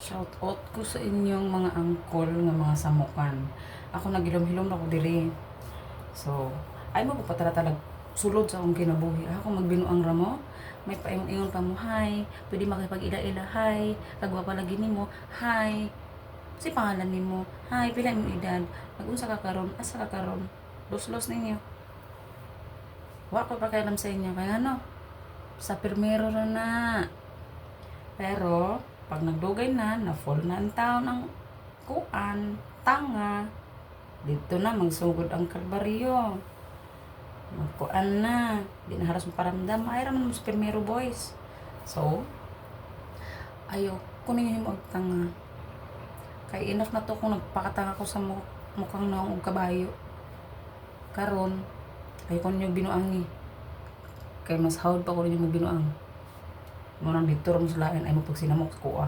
Shout out ko sa inyong mga angkol nga mga samukan. Ako nagilom-hilom na ko diri. So, ay mo pa talag sulod sa akong kinabuhi. Ako magbinuang ramo, may paingon pa mo, hi, pwede makipag-ila-ila, hi, kagwa pala gini mo, hi, si pangalan nimo, hi, pila imong edad, nag-unsa ka karon, asa ka karon, los-los ninyo. Wa ko pa kailam sa inyo, kaya ano, sa pirmero na. Pero, pag nagdugay na full na ang taon ng kuan, tanga, dito na magsugod ang kalbaryo. Magkuan na, di na halos maparamdam, ay raman mo sa primero boys. So, ayo, kunin yung tanga. Kay enough na to kung nagpakatanga ko sa mukhang naong kabayo. Karon, ay ko ninyo binuangi. Kay mas hawd pa ko ninyo binuang. Munang dito rin sa lain ay mo pagsinamok sa kuha.